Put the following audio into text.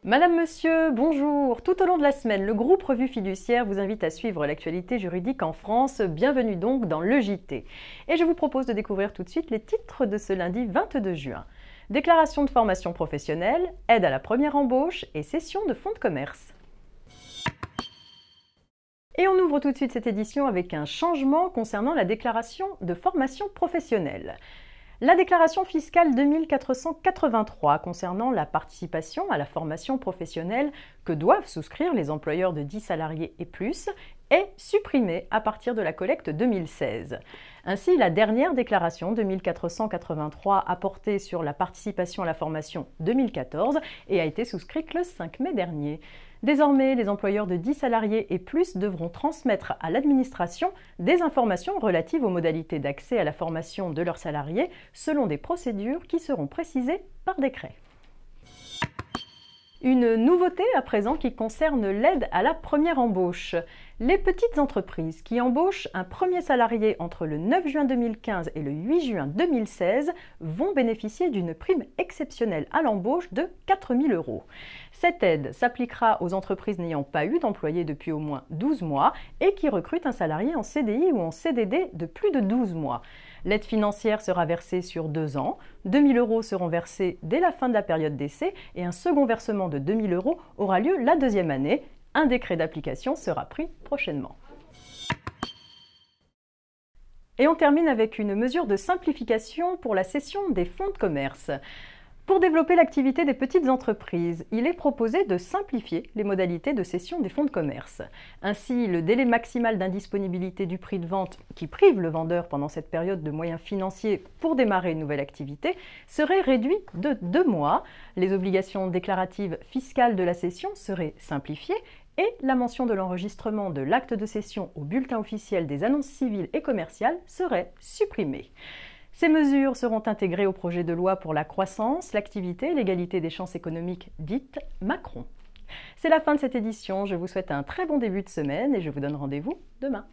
Madame, Monsieur, bonjour. Tout au long de la semaine, le groupe Revue Fiduciaire vous invite à suivre l'actualité juridique en France. Bienvenue donc dans le JT. Et je vous propose de découvrir tout de suite les titres de ce lundi 22 juin. Déclaration de formation professionnelle, aide à la première embauche et cession de fonds de commerce. Et on ouvre tout de suite cette édition avec un changement concernant la déclaration de formation professionnelle. La déclaration fiscale 2483 concernant la participation à la formation professionnelle que doivent souscrire les employeurs de 10 salariés et plus est supprimée à partir de la collecte 2016. Ainsi, la dernière déclaration 2483 a porté sur la participation à la formation 2014 et a été souscrite le 5 mai dernier. Désormais, les employeurs de 10 salariés et plus devront transmettre à l'administration des informations relatives aux modalités d'accès à la formation de leurs salariés selon des procédures qui seront précisées par décret. Une nouveauté à présent qui concerne l'aide à la première embauche. Les petites entreprises qui embauchent un premier salarié entre le 9 juin 2015 et le 8 juin 2016 vont bénéficier d'une prime exceptionnelle à l'embauche de 4 000 €. Cette aide s'appliquera aux entreprises n'ayant pas eu d'employés depuis au moins 12 mois et qui recrutent un salarié en CDI ou en CDD de plus de 12 mois. L'aide financière sera versée sur 2 ans, 2 000 € seront versés dès la fin de la période d'essai et un second versement de 2 000 € aura lieu la deuxième année. Un décret d'application sera pris prochainement. Et on termine avec une mesure de simplification pour la cession des fonds de commerce. Pour développer l'activité des petites entreprises, il est proposé de simplifier les modalités de cession des fonds de commerce. Ainsi, le délai maximal d'indisponibilité du prix de vente, qui prive le vendeur pendant cette période de moyens financiers pour démarrer une nouvelle activité, serait réduit de 2 mois. Les obligations déclaratives fiscales de la cession seraient simplifiées et la mention de l'enregistrement de l'acte de cession au bulletin officiel des annonces civiles et commerciales serait supprimée. Ces mesures seront intégrées au projet de loi pour la croissance, l'activité et l'égalité des chances économiques, dite Macron. C'est la fin de cette édition, je vous souhaite un très bon début de semaine et je vous donne rendez-vous demain.